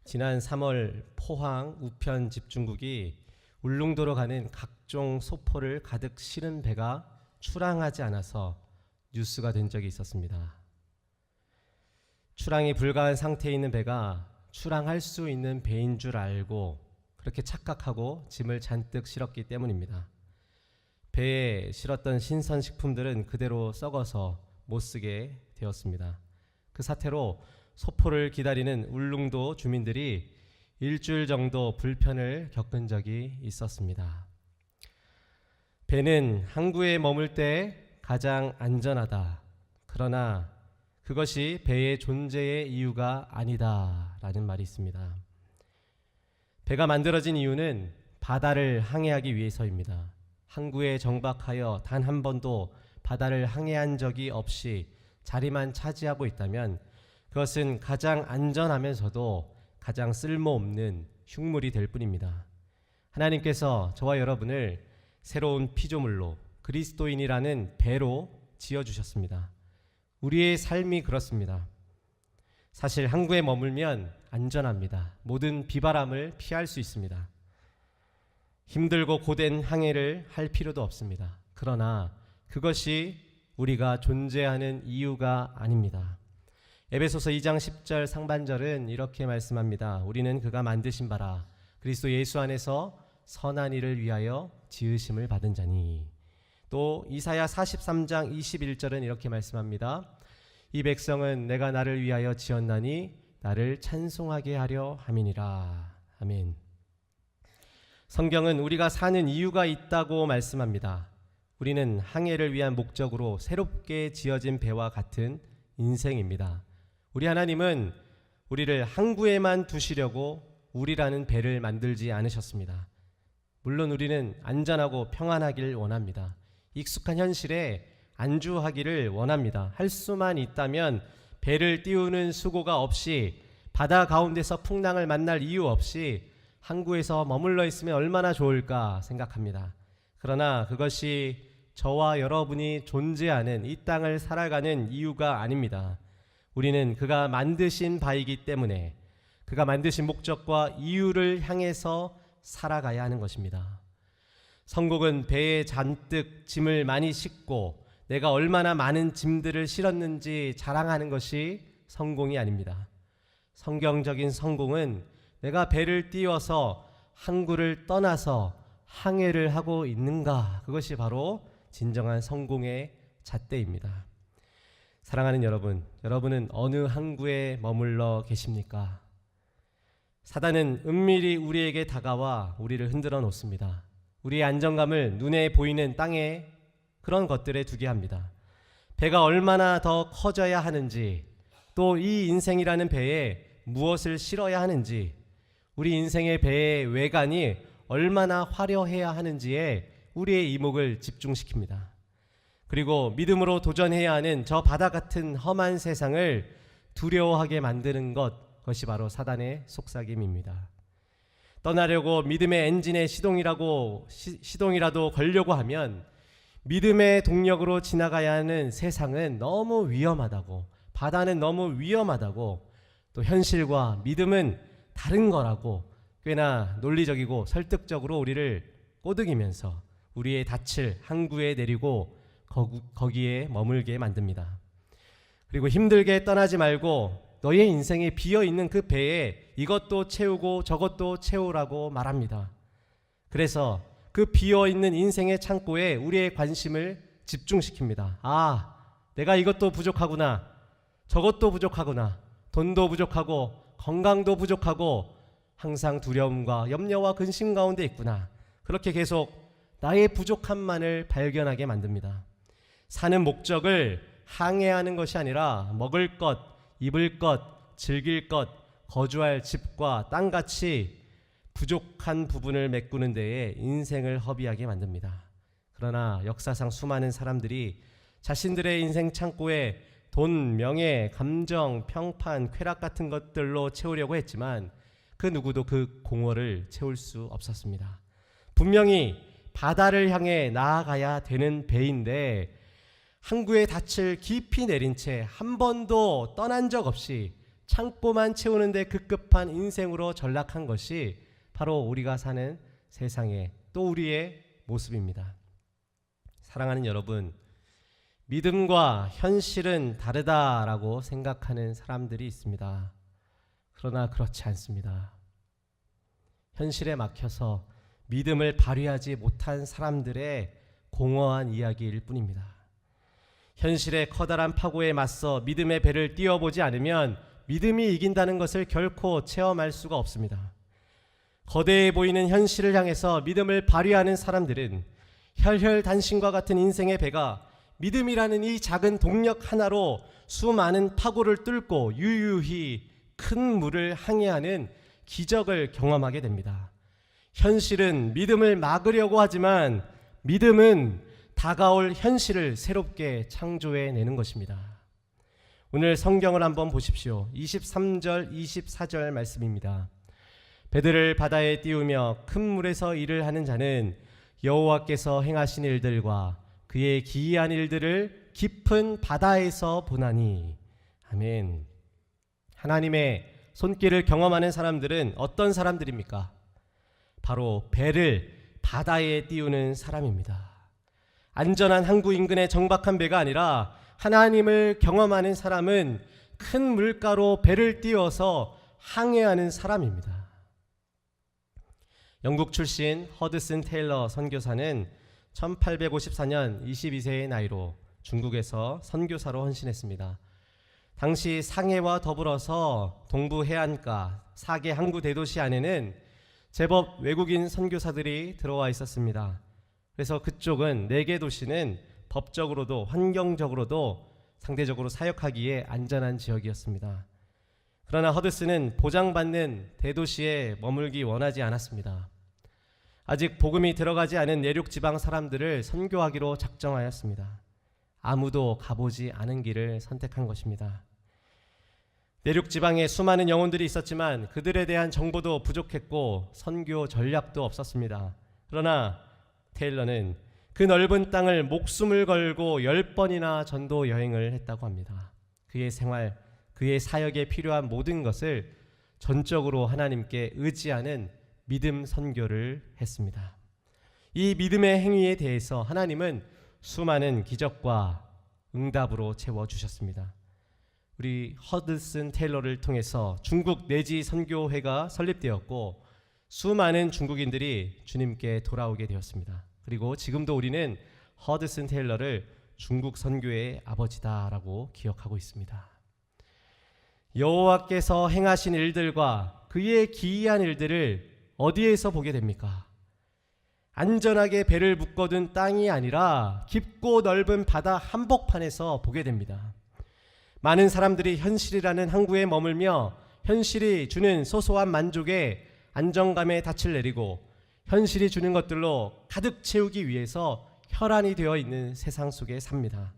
지난 3월 포항 우편 집중국이 울릉도로 가는 각종 소포를 가득 실은 배가 출항하지 않아서 뉴스가 된 적이 있었습니다. 출항이 불가한 상태에 있는 배가 출항할 수 있는 배인 줄 알고 그렇게 착각하고 짐을 잔뜩 실었기 때문입니다. 배에 실었던 신선식품들은 그대로 썩어서 못 쓰게 되었습니다. 그 사태로 소포를 기다리는 울릉도 주민들이 일주일 정도 불편을 겪은 적이 있었습니다. 배는 항구에 머물 때 가장 안전하다. 그러나 그것이 배의 존재의 이유가 아니다라는 말이 있습니다. 배가 만들어진 이유는 바다를 항해하기 위해서입니다. 항구에 정박하여 단 한 번도 바다를 항해한 적이 없이 자리만 차지하고 있다면 그것은 가장 안전하면서도 가장 쓸모없는 흉물이 될 뿐입니다. 하나님께서 저와 여러분을 새로운 피조물로 그리스도인이라는 배로 지어주셨습니다. 우리의 삶이 그렇습니다. 사실 항구에 머물면 안전합니다. 모든 비바람을 피할 수 있습니다. 힘들고 고된 항해를 할 필요도 없습니다. 그러나 그것이 우리가 존재하는 이유가 아닙니다. 에베소서 2장 10절 상반절은 이렇게 말씀합니다. 우리는 그가 만드신 바라 그리스도 예수 안에서 선한 일을 위하여 지으심을 받은 자니. 또 이사야 43장 21절은 이렇게 말씀합니다. 이 백성은 내가 나를 위하여 지었나니 나를 찬송하게 하려 함이니라. 아멘. 성경은 우리가 사는 이유가 있다고 말씀합니다. 우리는 항해를 위한 목적으로 새롭게 지어진 배와 같은 인생입니다. 우리 하나님은 우리를 항구에만 두시려고 우리라는 배를 만들지 않으셨습니다. 물론 우리는 안전하고 평안하길 원합니다. 익숙한 현실에 안주하기를 원합니다. 할 수만 있다면 배를 띄우는 수고가 없이 바다 가운데서 풍랑을 만날 이유 없이 항구에서 머물러 있으면 얼마나 좋을까 생각합니다. 그러나 그것이 저와 여러분이 존재하는 이 땅을 살아가는 이유가 아닙니다. 우리는 그가 만드신 바이기 때문에 그가 만드신 목적과 이유를 향해서 살아가야 하는 것입니다. 성공은 배에 잔뜩 짐을 많이 싣고 내가 얼마나 많은 짐들을 실었는지 자랑하는 것이 성공이 아닙니다. 성경적인 성공은 내가 배를 띄워서 항구를 떠나서 항해를 하고 있는가, 그것이 바로 진정한 성공의 잣대입니다. 사랑하는 여러분, 여러분은 어느 항구에 머물러 계십니까? 사단은 은밀히 우리에게 다가와 우리를 흔들어 놓습니다. 우리의 안정감을 눈에 보이는 땅에 그런 것들에 두게 합니다. 배가 얼마나 더 커져야 하는지, 또 이 인생이라는 배에 무엇을 실어야 하는지, 우리 인생의 배의 외관이 얼마나 화려해야 하는지에 우리의 이목을 집중시킵니다. 그리고 믿음으로 도전해야 하는 저 바다 같은 험한 세상을 두려워하게 만드는 그것이 바로 사단의 속삭임입니다. 떠나려고 믿음의 엔진에 시동이라도 걸려고 하면 믿음의 동력으로 지나가야 하는 세상은 너무 위험하다고, 바다는 너무 위험하다고, 또 현실과 믿음은 다른 거라고 꽤나 논리적이고 설득적으로 우리를 꼬드기면서 우리의 닻을 항구에 내리고 거기에 머물게 만듭니다. 그리고 힘들게 떠나지 말고 너의 인생에 비어있는 그 배에 이것도 채우고 저것도 채우라고 말합니다. 그래서 그 비어있는 인생의 창고에 우리의 관심을 집중시킵니다. 아, 내가 이것도 부족하구나, 저것도 부족하구나, 돈도 부족하고 건강도 부족하고 항상 두려움과 염려와 근심 가운데 있구나. 그렇게 계속 나의 부족함만을 발견하게 만듭니다. 사는 목적을 항해하는 것이 아니라 먹을 것, 입을 것, 즐길 것, 거주할 집과 땅같이 부족한 부분을 메꾸는 데에 인생을 허비하게 만듭니다. 그러나 역사상 수많은 사람들이 자신들의 인생 창고에 돈, 명예, 감정, 평판, 쾌락 같은 것들로 채우려고 했지만 그 누구도 그 공허를 채울 수 없었습니다. 분명히 바다를 향해 나아가야 되는 배인데 항구의 닻을 깊이 내린 채 한 번도 떠난 적 없이 창고만 채우는데 급급한 인생으로 전락한 것이 바로 우리가 사는 세상의 또 우리의 모습입니다. 사랑하는 여러분, 믿음과 현실은 다르다라고 생각하는 사람들이 있습니다. 그러나 그렇지 않습니다. 현실에 막혀서 믿음을 발휘하지 못한 사람들의 공허한 이야기일 뿐입니다. 현실의 커다란 파고에 맞서 믿음의 배를 띄워보지 않으면 믿음이 이긴다는 것을 결코 체험할 수가 없습니다. 거대해 보이는 현실을 향해서 믿음을 발휘하는 사람들은 혈혈단신과 같은 인생의 배가 믿음이라는 이 작은 동력 하나로 수많은 파고를 뚫고 유유히 큰 물을 항해하는 기적을 경험하게 됩니다. 현실은 믿음을 막으려고 하지만 믿음은 다가올 현실을 새롭게 창조해내는 것입니다. 오늘 성경을 한번 보십시오. 23절 24절 말씀입니다. 배들을 바다에 띄우며 큰 물에서 일을 하는 자는 여호와께서 행하신 일들과 그의 기이한 일들을 깊은 바다에서 보나니. 아멘. 하나님의 손길을 경험하는 사람들은 어떤 사람들입니까? 바로 배를 바다에 띄우는 사람입니다. 안전한 항구 인근의 정박한 배가 아니라 하나님을 경험하는 사람은 큰 물가로 배를 띄워서 항해하는 사람입니다. 영국 출신 허드슨 테일러 선교사는 1854년 22세의 나이로 중국에서 선교사로 헌신했습니다. 당시 상해와 더불어서 동부 해안가 4개 항구 대도시 안에는 제법 외국인 선교사들이 들어와 있었습니다. 그래서 그쪽은 4개 도시는 법적으로도 환경적으로도 상대적으로 사역하기에 안전한 지역이었습니다. 그러나 허드슨은 보장받는 대도시에 머물기 원하지 않았습니다. 아직 복음이 들어가지 않은 내륙 지방 사람들을 선교하기로 작정하였습니다. 아무도 가보지 않은 길을 선택한 것입니다. 내륙 지방에 수많은 영혼들이 있었지만 그들에 대한 정보도 부족했고 선교 전략도 없었습니다. 그러나 테일러는 그 넓은 땅을 목숨을 걸고 10번이나 전도 여행을 했다고 합니다. 그의 생활, 그의 사역에 필요한 모든 것을 전적으로 하나님께 의지하는 믿음 선교를 했습니다. 이 믿음의 행위에 대해서 하나님은 수많은 기적과 응답으로 채워주셨습니다. 우리 허드슨 테일러를 통해서 중국 내지 선교회가 설립되었고 수많은 중국인들이 주님께 돌아오게 되었습니다. 그리고 지금도 우리는 허드슨 테일러를 중국 선교의 아버지다라고 기억하고 있습니다. 여호와께서 행하신 일들과 그의 기이한 일들을 어디에서 보게 됩니까? 안전하게 배를 묶어둔 땅이 아니라 깊고 넓은 바다 한복판에서 보게 됩니다. 많은 사람들이 현실이라는 항구에 머물며 현실이 주는 소소한 만족에 안정감에 닻을 내리고 현실이 주는 것들로 가득 채우기 위해서 혈안이 되어 있는 세상 속에 삽니다.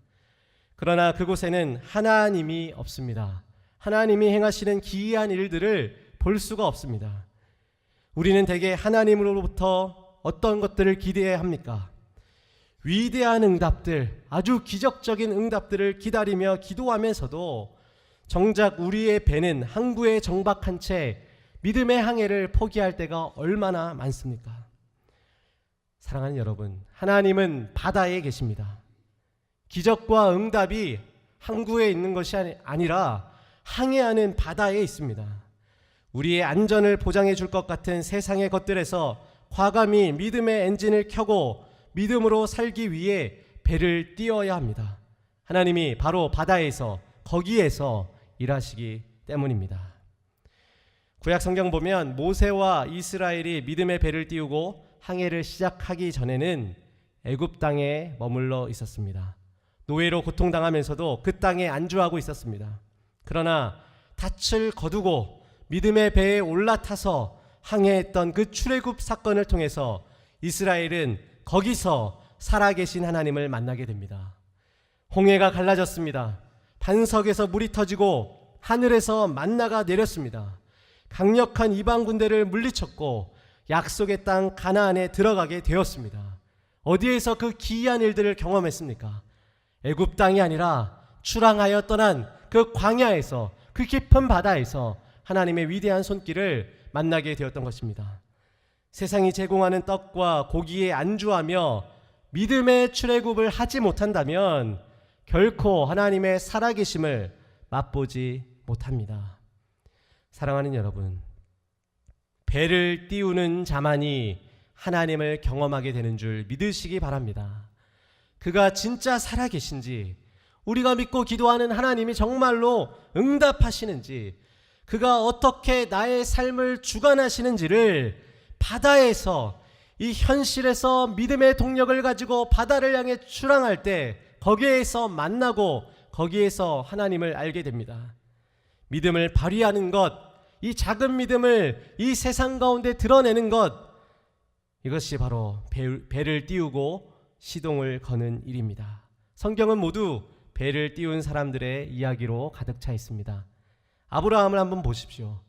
그러나 그곳에는 하나님이 없습니다. 하나님이 행하시는 기이한 일들을 볼 수가 없습니다. 우리는 대개 하나님으로부터 어떤 것들을 기대해야 합니까? 위대한 응답들, 아주 기적적인 응답들을 기다리며 기도하면서도 정작 우리의 배는 항구에 정박한 채 믿음의 항해를 포기할 때가 얼마나 많습니까? 사랑하는 여러분, 하나님은 바다에 계십니다. 기적과 응답이 항구에 있는 것이 아니라 항해하는 바다에 있습니다. 우리의 안전을 보장해 줄 것 같은 세상의 것들에서 과감히 믿음의 엔진을 켜고 믿음으로 살기 위해 배를 띄워야 합니다. 하나님이 바로 바다에서 거기에서 일하시기 때문입니다. 구약 성경 보면 모세와 이스라엘이 믿음의 배를 띄우고 항해를 시작하기 전에는 애굽 땅에 머물러 있었습니다. 노예로 고통당하면서도 그 땅에 안주하고 있었습니다. 그러나 닻을 거두고 믿음의 배에 올라타서 항해했던 그 출애굽 사건을 통해서 이스라엘은 거기서 살아계신 하나님을 만나게 됩니다. 홍해가 갈라졌습니다. 반석에서 물이 터지고 하늘에서 만나가 내렸습니다. 강력한 이방 군대를 물리쳤고 약속의 땅 가나안에 들어가게 되었습니다. 어디에서 그 기이한 일들을 경험했습니까? 애굽 땅이 아니라 출항하여 떠난 그 광야에서 그 깊은 바다에서 하나님의 위대한 손길을 만나게 되었던 것입니다. 세상이 제공하는 떡과 고기에 안주하며 믿음의 출애굽을 하지 못한다면 결코 하나님의 살아계심을 맛보지 못합니다. 사랑하는 여러분, 배를 띄우는 자만이 하나님을 경험하게 되는 줄 믿으시기 바랍니다. 그가 진짜 살아계신지, 우리가 믿고 기도하는 하나님이 정말로 응답하시는지, 그가 어떻게 나의 삶을 주관하시는지를 바다에서, 이 현실에서 믿음의 동력을 가지고 바다를 향해 출항할 때 거기에서 만나고 거기에서 하나님을 알게 됩니다. 믿음을 발휘하는 것, 이 작은 믿음을 이 세상 가운데 드러내는 것, 이것이 바로 배를 띄우고 시동을 거는 일입니다. 성경은 모두 배를 띄운 사람들의 이야기로 가득 차 있습니다. 아브라함을 한번 보십시오.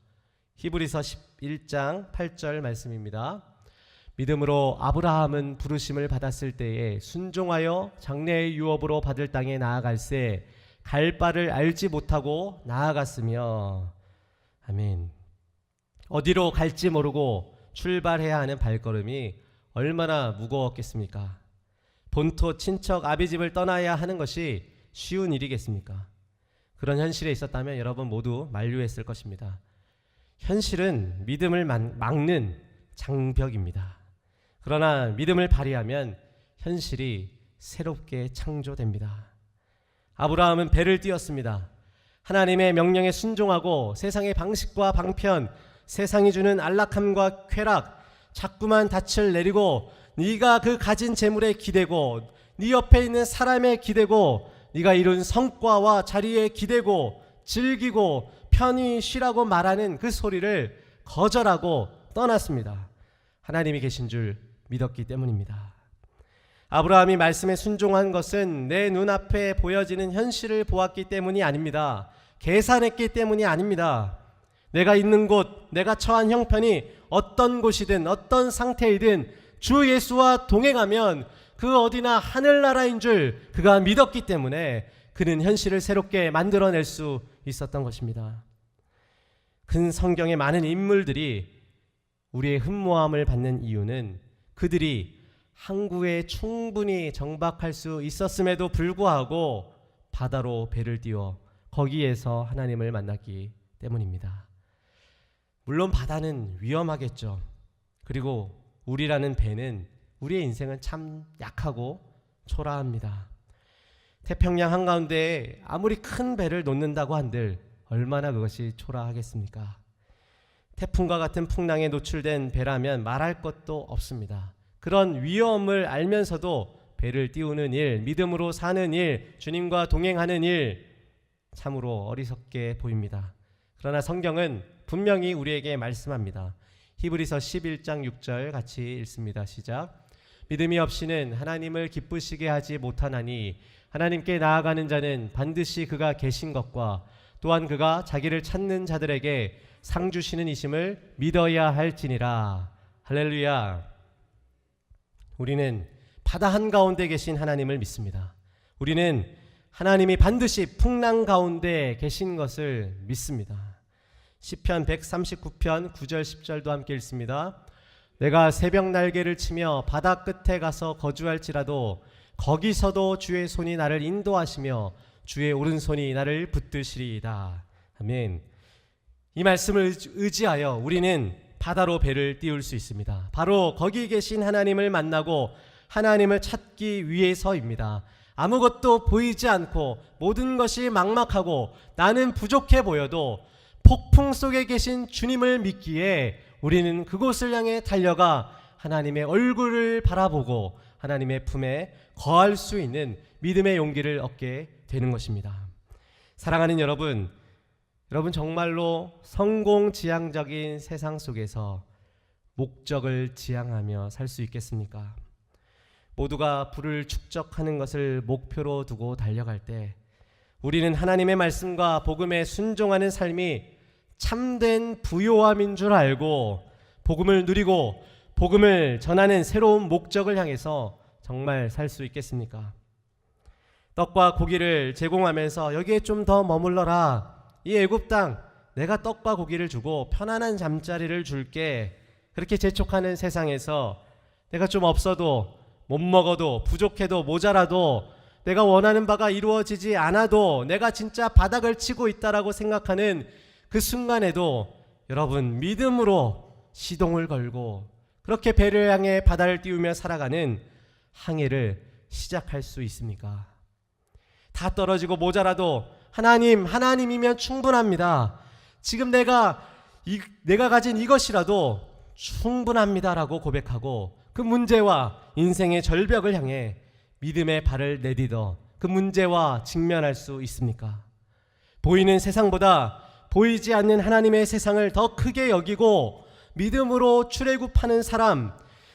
히브리서 11장 8절 말씀입니다. 믿음으로 아브라함은 부르심을 받았을 때에 순종하여 장래의 유업으로 받을 땅에 나아갈새 갈 바를 알지 못하고 나아갔으며. 아멘. 어디로 갈지 모르고 출발해야 하는 발걸음이 얼마나 무거웠겠습니까? 본토 친척 아비집을 떠나야 하는 것이 쉬운 일이겠습니까? 그런 현실에 있었다면 여러분 모두 만류했을 것입니다. 현실은 믿음을 막는 장벽입니다. 그러나 믿음을 발휘하면 현실이 새롭게 창조됩니다. 아브라함은 배를 띄웠습니다. 하나님의 명령에 순종하고 세상의 방식과 방편, 세상이 주는 안락함과 쾌락, 자꾸만 닻을 내리고 네가 그 가진 재물에 기대고 네 옆에 있는 사람에 기대고 네가 이룬 성과와 자리에 기대고 즐기고 편히 쉬라고 말하는 그 소리를 거절하고 떠났습니다. 하나님이 계신 줄 믿었기 때문입니다. 아브라함이 말씀에 순종한 것은 내 눈앞에 보여지는 현실을 보았기 때문이 아닙니다. 계산했기 때문이 아닙니다. 내가 있는 곳, 내가 처한 형편이 어떤 곳이든 어떤 상태이든 주 예수와 동행하면 그 어디나 하늘나라인 줄 그가 믿었기 때문에 그는 현실을 새롭게 만들어낼 수 있었던 것입니다. 큰 성경의 많은 인물들이 우리의 흠모함을 받는 이유는 그들이 항구에 충분히 정박할 수 있었음에도 불구하고 바다로 배를 띄워 거기에서 하나님을 만났기 때문입니다. 물론 바다는 위험하겠죠. 그리고 우리라는 배는, 우리의 인생은 참 약하고 초라합니다. 태평양 한가운데에 아무리 큰 배를 놓는다고 한들 얼마나 그것이 초라하겠습니까? 태풍과 같은 풍랑에 노출된 배라면 말할 것도 없습니다. 그런 위험을 알면서도 배를 띄우는 일, 믿음으로 사는 일, 주님과 동행하는 일, 참으로 어리석게 보입니다. 그러나 성경은 분명히 우리에게 말씀합니다. 히브리서 11장 6절 같이 읽습니다. 시작. 믿음이 없이는 하나님을 기쁘시게 하지 못하나니 하나님께 나아가는 자는 반드시 그가 계신 것과 또한 그가 자기를 찾는 자들에게 상 주시는 이심을 믿어야 할지니라. 할렐루야. 우리는 바다 한가운데 계신 하나님을 믿습니다. 우리는 하나님이 반드시 풍랑 가운데 계신 것을 믿습니다. 시편 139편 9절 10절도 함께 읽습니다. 내가 새벽 날개를 치며 바다 끝에 가서 거주할지라도 거기서도 주의 손이 나를 인도하시며 주의 오른손이 나를 붙드시리이다. 아멘. 이 말씀을 의지하여 우리는 바다로 배를 띄울 수 있습니다. 바로 거기 계신 하나님을 만나고 하나님을 찾기 위해서입니다. 아무것도 보이지 않고 모든 것이 막막하고 나는 부족해 보여도 폭풍 속에 계신 주님을 믿기에 우리는 그곳을 향해 달려가 하나님의 얼굴을 바라보고 하나님의 품에 거할 수 있는 믿음의 용기를 얻게 되는 것입니다. 사랑하는 여러분, 정말로 성공지향적인 세상 속에서 목적을 지향하며 살 수 있겠습니까? 모두가 부를 축적하는 것을 목표로 두고 달려갈 때 우리는 하나님의 말씀과 복음에 순종하는 삶이 참된 부요함인 줄 알고 복음을 누리고 복음을 전하는 새로운 목적을 향해서 정말 살 수 있겠습니까? 떡과 고기를 제공하면서 여기에 좀 더 머물러라, 이 애굽 땅 내가 떡과 고기를 주고 편안한 잠자리를 줄게. 그렇게 재촉하는 세상에서 내가 좀 없어도, 못 먹어도, 부족해도, 모자라도, 내가 원하는 바가 이루어지지 않아도 내가 진짜 바닥을 치고 있다라고 생각하는 그 순간에도 여러분, 믿음으로 시동을 걸고 그렇게 배를 향해 바다를 띄우며 살아가는 항해를 시작할 수 있습니까? 다 떨어지고 모자라도 하나님이면 충분합니다. 지금 내가 가진 이것이라도 충분합니다라고 고백하고 그 문제와 인생의 절벽을 향해 믿음의 발을 내딛어 그 문제와 직면할 수 있습니까? 보이는 세상보다 보이지 않는 하나님의 세상을 더 크게 여기고 믿음으로 출애굽하는 사람,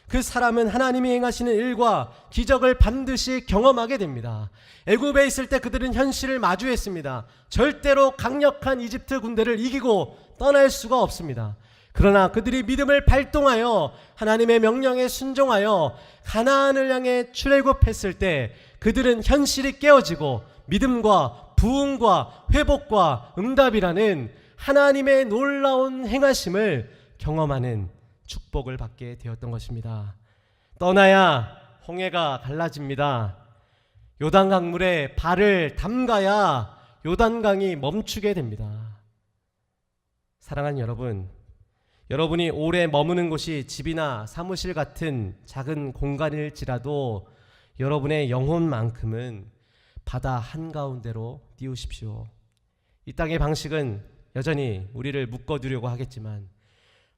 그 사람은 하나님이 행하시는 일과 기적을 반드시 경험하게 됩니다. 애굽에 있을 때 그들은 현실을 마주했습니다. 절대로 강력한 이집트 군대를 이기고 떠날 수가 없습니다. 그러나 그들이 믿음을 발동하여 하나님의 명령에 순종하여 가나안을 향해 출애굽했을 때 그들은 현실이 깨어지고 믿음과 부흥과 회복과 응답이라는 하나님의 놀라운 행하심을 경험하는 축복을 받게 되었던 것입니다. 떠나야 홍해가 갈라집니다. 요단강물에 발을 담가야 요단강이 멈추게 됩니다. 사랑하는 여러분, 여러분이 오래 머무는 곳이 집이나 사무실 같은 작은 공간일지라도 여러분의 영혼만큼은 바다 한가운데로 띄우십시오. 이 땅의 방식은 여전히 우리를 묶어두려고 하겠지만,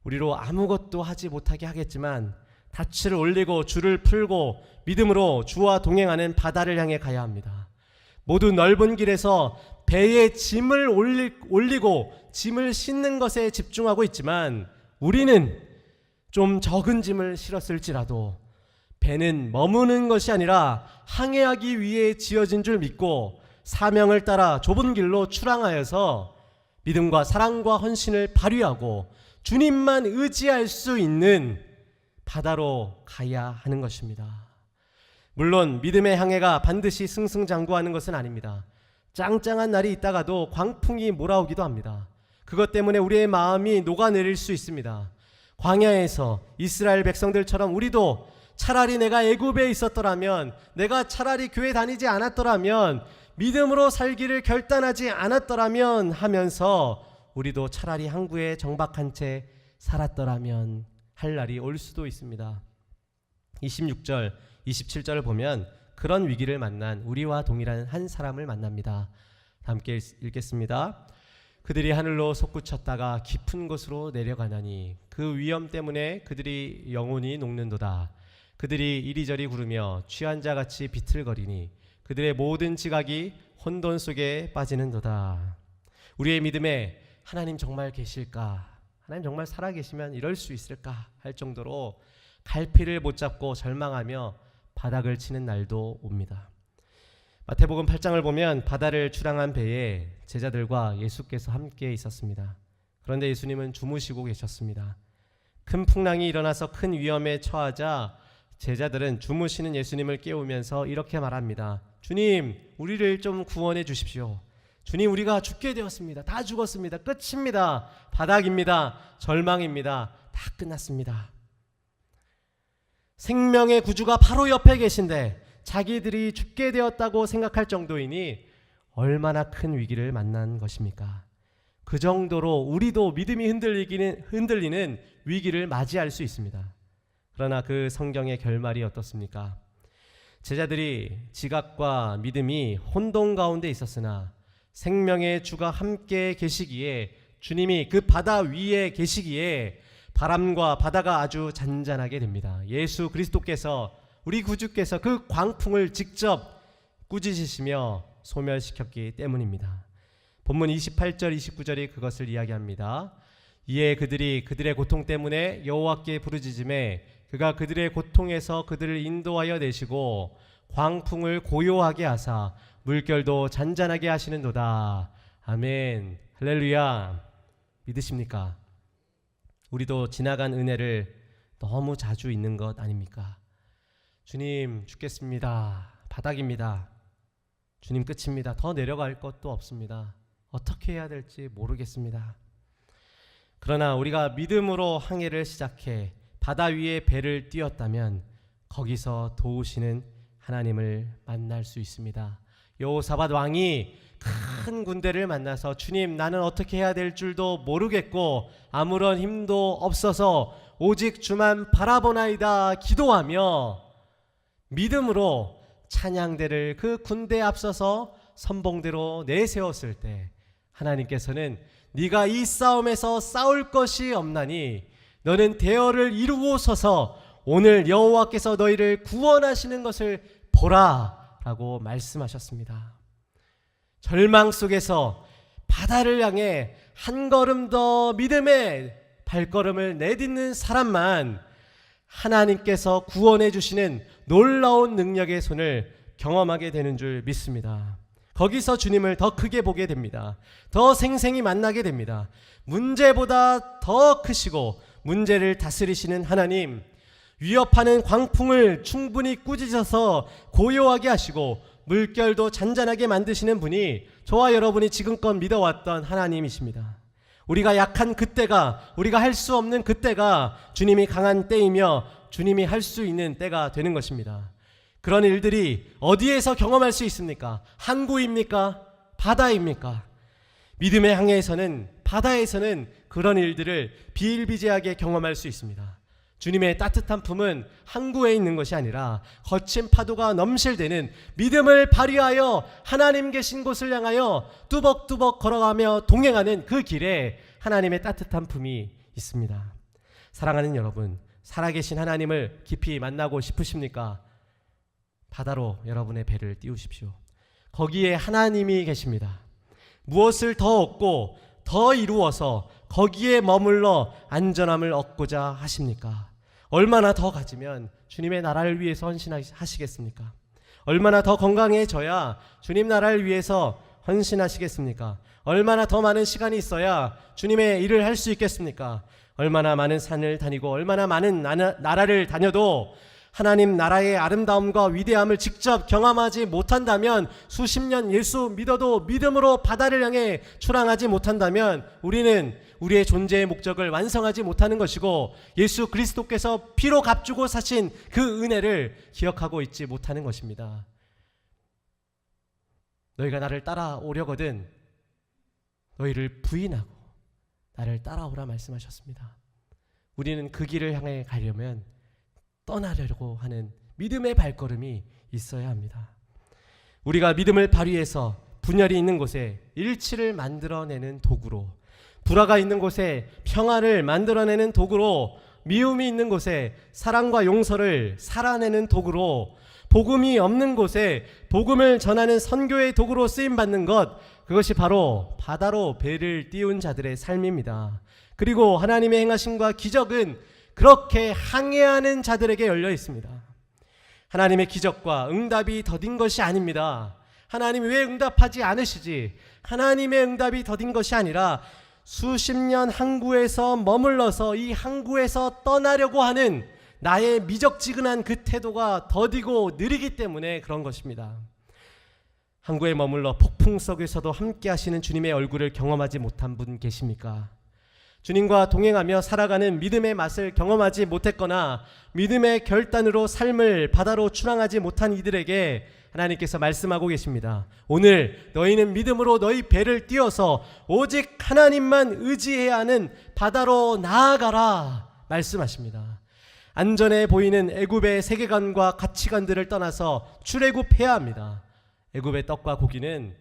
우리로 아무것도 하지 못하게 하겠지만, 닻을 올리고 줄을 풀고 믿음으로 주와 동행하는 바다를 향해 가야 합니다. 모두 넓은 길에서 배에 짐을 올리고 짐을 싣는 것에 집중하고 있지만, 우리는 좀 적은 짐을 실었을지라도 배는 머무는 것이 아니라 항해하기 위해 지어진 줄 믿고 사명을 따라 좁은 길로 출항하여서 믿음과 사랑과 헌신을 발휘하고 주님만 의지할 수 있는 바다로 가야 하는 것입니다. 물론 믿음의 항해가 반드시 승승장구하는 것은 아닙니다. 짱짱한 날이 있다가도 광풍이 몰아오기도 합니다. 그것 때문에 우리의 마음이 녹아내릴 수 있습니다. 광야에서 이스라엘 백성들처럼 우리도 차라리 내가 애굽에 있었더라면, 내가 차라리 교회 다니지 않았더라면, 믿음으로 살기를 결단하지 않았더라면 하면서 우리도 차라리 항구에 정박한 채 살았더라면 할 날이 올 수도 있습니다. 26절, 27절을 보면 그런 위기를 만난 우리와 동일한 한 사람을 만납니다. 함께 읽겠습니다. 그들이 하늘로 솟구쳤다가 깊은 곳으로 내려가나니 그 위험 때문에 그들이 영혼이 녹는도다. 그들이 이리저리 구르며 취한 자같이 비틀거리니 그들의 모든 지각이 혼돈 속에 빠지는도다. 우리의 믿음에 하나님 정말 계실까? 하나님 정말 살아계시면 이럴 수 있을까? 할 정도로 갈피를 못 잡고 절망하며 바닥을 치는 날도 옵니다. 마태복음 8장을 보면 바다를 출항한 배에 제자들과 예수께서 함께 있었습니다. 그런데 예수님은 주무시고 계셨습니다. 큰 풍랑이 일어나서 큰 위험에 처하자 제자들은 주무시는 예수님을 깨우면서 이렇게 말합니다. 주님, 우리를 좀 구원해 주십시오. 주님, 우리가 죽게 되었습니다. 다 죽었습니다. 끝입니다. 바닥입니다. 절망입니다. 다 끝났습니다. 생명의 구주가 바로 옆에 계신데 자기들이 죽게 되었다고 생각할 정도이니 얼마나 큰 위기를 만난 것입니까? 그 정도로 우리도 믿음이 흔들리는 위기를 맞이할 수 있습니다. 그러나 그 성경의 결말이 어떻습니까? 제자들이 지각과 믿음이 혼돈 가운데 있었으나 생명의 주가 함께 계시기에, 주님이 그 바다 위에 계시기에 바람과 바다가 아주 잔잔하게 됩니다. 예수 그리스도께서, 우리 구주께서 그 광풍을 직접 꾸짖으시며 소멸시켰기 때문입니다. 본문 28절 29절이 그것을 이야기합니다. 이에 그들이 그들의 고통 때문에 여호와께 부르짖음에 그가 그들의 고통에서 그들을 인도하여 내시고 광풍을 고요하게 하사 물결도 잔잔하게 하시는도다. 아멘. 할렐루야. 믿으십니까? 우리도 지나간 은혜를 너무 자주 잊는 것 아닙니까? 주님, 죽겠습니다. 바닥입니다. 주님, 끝입니다. 더 내려갈 것도 없습니다. 어떻게 해야 될지 모르겠습니다. 그러나 우리가 믿음으로 항해를 시작해 바다 위에 배를 띄웠다면 거기서 도우시는 하나님을 만날 수 있습니다. 여호사밧 왕이 큰 군대를 만나서 주님, 나는 어떻게 해야 될 줄도 모르겠고 아무런 힘도 없어서 오직 주만 바라보나이다 기도하며 믿음으로 찬양대를 그 군대에 앞서서 선봉대로 내세웠을 때 하나님께서는 네가 이 싸움에서 싸울 것이 없나니 너는 대열을 이루고 서서 오늘 여호와께서 너희를 구원하시는 것을 보라 라고 말씀하셨습니다. 절망 속에서 바다를 향해 한 걸음 더 믿음의 발걸음을 내딛는 사람만 하나님께서 구원해 주시는 놀라운 능력의 손을 경험하게 되는 줄 믿습니다. 거기서 주님을 더 크게 보게 됩니다. 더 생생히 만나게 됩니다. 문제보다 더 크시고 문제를 다스리시는 하나님, 위협하는 광풍을 충분히 꾸짖어서 고요하게 하시고 물결도 잔잔하게 만드시는 분이 저와 여러분이 지금껏 믿어왔던 하나님이십니다. 우리가 약한 그때가, 우리가 할 수 없는 그때가 주님이 강한 때이며 주님이 할 수 있는 때가 되는 것입니다. 그런 일들이 어디에서 경험할 수 있습니까? 항구입니까? 바다입니까? 믿음의 항해에서는, 바다에서는 그런 일들을 비일비재하게 경험할 수 있습니다. 주님의 따뜻한 품은 항구에 있는 것이 아니라 거친 파도가 넘실대는 믿음을 발휘하여 하나님 계신 곳을 향하여 뚜벅뚜벅 걸어가며 동행하는 그 길에 하나님의 따뜻한 품이 있습니다. 사랑하는 여러분, 살아계신 하나님을 깊이 만나고 싶으십니까? 바다로 여러분의 배를 띄우십시오. 거기에 하나님이 계십니다. 무엇을 더 얻고 더 이루어서 거기에 머물러 안전함을 얻고자 하십니까? 얼마나 더 가지면 주님의 나라를 위해서 헌신하시겠습니까? 얼마나 더 건강해져야 주님 나라를 위해서 헌신하시겠습니까? 얼마나 더 많은 시간이 있어야 주님의 일을 할 수 있겠습니까? 얼마나 많은 산을 다니고 얼마나 많은 나라를 다녀도 하나님 나라의 아름다움과 위대함을 직접 경험하지 못한다면, 수십 년 예수 믿어도 믿음으로 바다를 향해 출항하지 못한다면 우리는 우리의 존재의 목적을 완성하지 못하는 것이고 예수 그리스도께서 피로 값주고 사신 그 은혜를 기억하고 있지 못하는 것입니다. 너희가 나를 따라오려거든 너희를 부인하고 나를 따라오라 말씀하셨습니다. 우리는 그 길을 향해 가려면 떠나려고 하는 믿음의 발걸음이 있어야 합니다. 우리가 믿음을 발휘해서 분열이 있는 곳에 일치를 만들어내는 도구로, 불화가 있는 곳에 평화를 만들어내는 도구로, 미움이 있는 곳에 사랑과 용서를 살아내는 도구로, 복음이 없는 곳에 복음을 전하는 선교의 도구로 쓰임받는 것, 그것이 바로 바다로 배를 띄운 자들의 삶입니다. 그리고 하나님의 행하심과 기적은 그렇게 항해하는 자들에게 열려 있습니다. 하나님의 기적과 응답이 더딘 것이 아닙니다. 하나님이 왜 응답하지 않으시지? 하나님의 응답이 더딘 것이 아니라 수십 년 항구에서 머물러서 이 항구에서 떠나려고 하는 나의 미적지근한 그 태도가 더디고 느리기 때문에 그런 것입니다. 항구에 머물러 폭풍 속에서도 함께 하시는 주님의 얼굴을 경험하지 못한 분 계십니까? 주님과 동행하며 살아가는 믿음의 맛을 경험하지 못했거나 믿음의 결단으로 삶을 바다로 출항하지 못한 이들에게 하나님께서 말씀하고 계십니다. 오늘 너희는 믿음으로 너희 배를 띄워서 오직 하나님만 의지해야 하는 바다로 나아가라 말씀하십니다. 안전해 보이는 애굽의 세계관과 가치관들을 떠나서 출애굽해야 합니다. 애굽의 떡과 고기는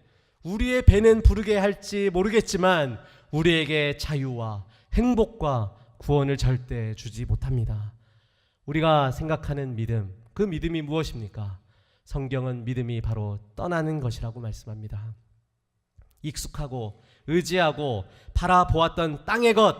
우리의 배는 부르게 할지 모르겠지만 우리에게 자유와 행복과 구원을 절대 주지 못합니다. 우리가 생각하는 믿음, 그 믿음이 무엇입니까? 성경은 믿음이 바로 떠나는 것이라고 말씀합니다. 익숙하고 의지하고 바라보았던 땅의 것,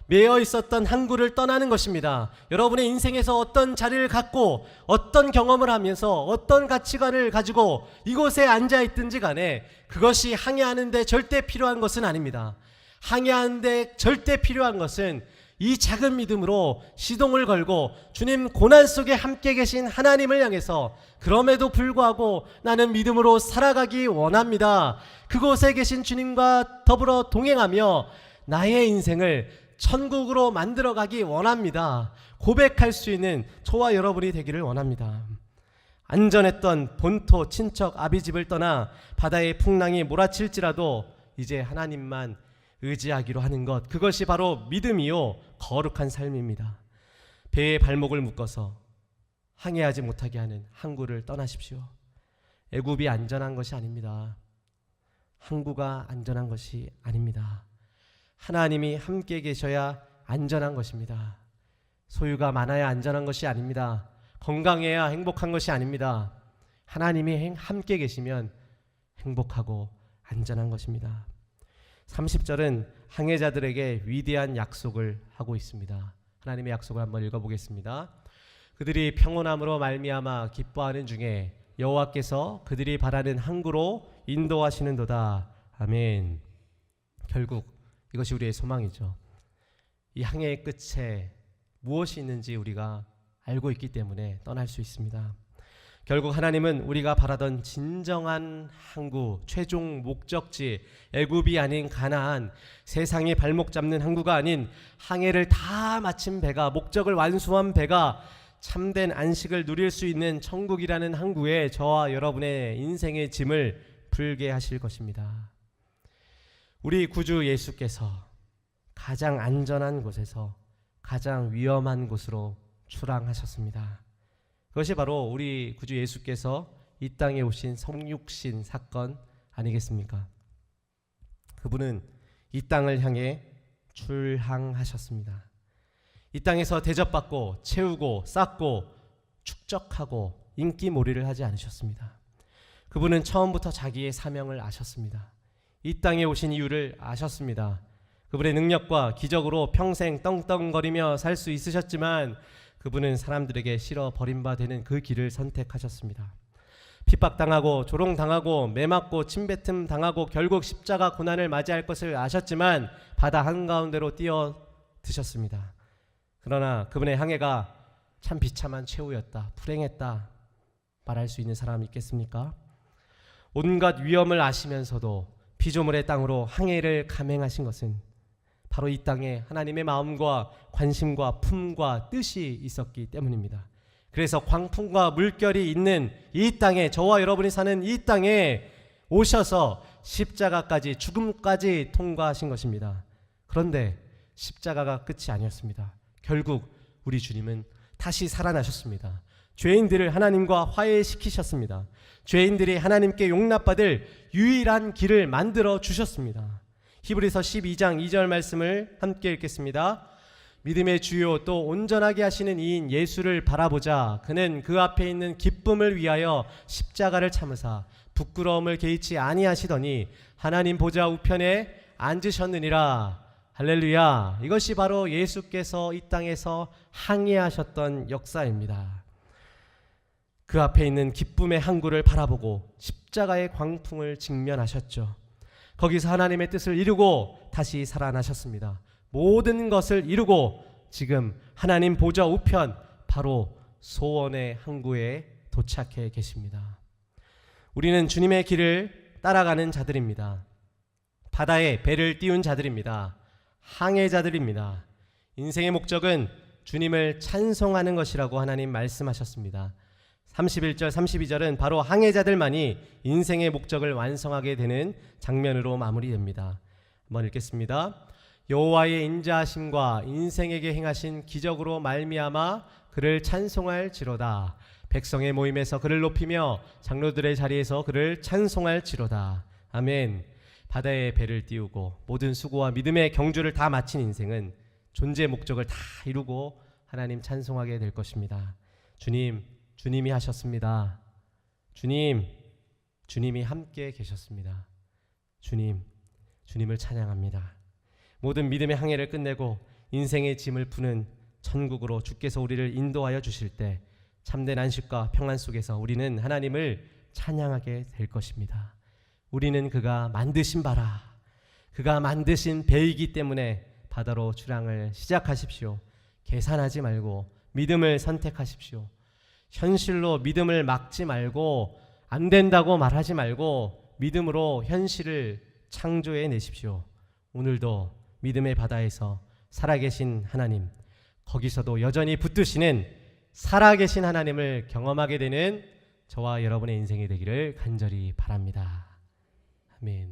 매여 있었던 항구를 떠나는 것입니다. 여러분의 인생에서 어떤 자리를 갖고 어떤 경험을 하면서 어떤 가치관을 가지고 이곳에 앉아있든지 간에 그것이 항해하는 데 절대 필요한 것은 아닙니다. 항해하는 데 절대 필요한 것은 이 작은 믿음으로 시동을 걸고 주님 고난 속에 함께 계신 하나님을 향해서 그럼에도 불구하고 나는 믿음으로 살아가기 원합니다. 그곳에 계신 주님과 더불어 동행하며 나의 인생을 천국으로 만들어가기 원합니다. 고백할 수 있는 저와 여러분이 되기를 원합니다. 안전했던 본토 친척 아비집을 떠나 바다의 풍랑이 몰아칠지라도 이제 하나님만 의지하기로 하는 것, 그것이 바로 믿음이요 거룩한 삶입니다. 배에 발목을 묶어서 항해하지 못하게 하는 항구를 떠나십시오. 애굽이 안전한 것이 아닙니다. 항구가 안전한 것이 아닙니다. 하나님이 함께 계셔야 안전한 것입니다. 소유가 많아야 안전한 것이 아닙니다. 건강해야 행복한 것이 아닙니다. 하나님이 함께 계시면 행복하고 안전한 것입니다. 30절은 항해자들에게 위대한 약속을 하고 있습니다. 하나님의 약속을 한번 읽어보겠습니다. 그들이 평온함으로 말미암아 기뻐하는 중에 여호와께서 그들이 바라는 항구로 인도하시는도다. 아멘. 결국 이것이 우리의 소망이죠. 이 항해의 끝에 무엇이 있는지 우리가 알고 있기 때문에 떠날 수 있습니다. 결국 하나님은 우리가 바라던 진정한 항구, 최종 목적지, 애굽이 아닌 가나안, 세상에 발목 잡는 항구가 아닌 항해를 다 마친 배가, 목적을 완수한 배가 참된 안식을 누릴 수 있는 천국이라는 항구에 저와 여러분의 인생의 짐을 풀게 하실 것입니다. 우리 구주 예수께서 가장 안전한 곳에서 가장 위험한 곳으로 출항하셨습니다. 그것이 바로 우리 구주 예수께서 이 땅에 오신 성육신 사건 아니겠습니까? 그분은 이 땅을 향해 출항하셨습니다. 이 땅에서 대접받고 채우고 쌓고 축적하고 인기몰이를 하지 않으셨습니다. 그분은 처음부터 자기의 사명을 아셨습니다. 이 땅에 오신 이유를 아셨습니다. 그분의 능력과 기적으로 평생 떵떵거리며 살 수 있으셨지만 그분은 사람들에게 싫어 버림받는 그 길을 선택하셨습니다. 핍박당하고 조롱당하고 매맞고 침뱉음 당하고 결국 십자가 고난을 맞이할 것을 아셨지만 바다 한가운데로 뛰어드셨습니다. 그러나 그분의 항해가 참 비참한 최후였다, 불행했다 말할 수 있는 사람이 있겠습니까? 온갖 위험을 아시면서도 피조물의 땅으로 항해를 감행하신 것은 바로 이 땅에 하나님의 마음과 관심과 품과 뜻이 있었기 때문입니다. 그래서 광풍과 물결이 있는 이 땅에, 저와 여러분이 사는 이 땅에 오셔서 십자가까지, 죽음까지 통과하신 것입니다. 그런데 십자가가 끝이 아니었습니다. 결국 우리 주님은 다시 살아나셨습니다. 죄인들을 하나님과 화해시키셨습니다. 죄인들이 하나님께 용납받을 유일한 길을 만들어 주셨습니다. 히브리서 12장 2절 말씀을 함께 읽겠습니다. 믿음의 주요 또 온전하게 하시는 이인 예수를 바라보자. 그는 그 앞에 있는 기쁨을 위하여 십자가를 참으사 부끄러움을 개의치 아니하시더니 하나님 보좌 우편에 앉으셨느니라. 할렐루야. 이것이 바로 예수께서 이 땅에서 항해하셨던 역사입니다. 그 앞에 있는 기쁨의 항구를 바라보고 십자가의 광풍을 직면하셨죠. 거기서 하나님의 뜻을 이루고 다시 살아나셨습니다. 모든 것을 이루고 지금 하나님 보좌 우편, 바로 소원의 항구에 도착해 계십니다. 우리는 주님의 길을 따라가는 자들입니다. 바다에 배를 띄운 자들입니다. 항해자들입니다. 인생의 목적은 주님을 찬송하는 것이라고 하나님 말씀하셨습니다. 31절 32절은 바로 항해자들만이 인생의 목적을 완성하게 되는 장면으로 마무리됩니다. 한번 읽겠습니다. 여호와의 인자하심과 인생에게 행하신 기적으로 말미암아 그를 찬송할지로다. 백성의 모임에서 그를 높이며 장로들의 자리에서 그를 찬송할지로다. 아멘. 바다에 배를 띄우고 모든 수고와 믿음의 경주를 다 마친 인생은 존재 목적을 다 이루고 하나님 찬송하게 될 것입니다. 주님이 하셨습니다. 주님이 함께 계셨습니다. 주님을 찬양합니다. 모든 믿음의 항해를 끝내고 인생의 짐을 푸는 천국으로 주께서 우리를 인도하여 주실 때 참된 안식과 평안 속에서 우리는 하나님을 찬양하게 될 것입니다. 우리는 그가 만드신 바라, 그가 만드신 배이기 때문에 바다로 출항을 시작하십시오. 계산하지 말고 믿음을 선택하십시오. 현실로 믿음을 막지 말고 안 된다고 말하지 말고 믿음으로 현실을 창조해 내십시오. 오늘도 믿음의 바다에서 살아계신 하나님, 거기서도 여전히 붙드시는 살아계신 하나님을 경험하게 되는 저와 여러분의 인생이 되기를 간절히 바랍니다. 아멘.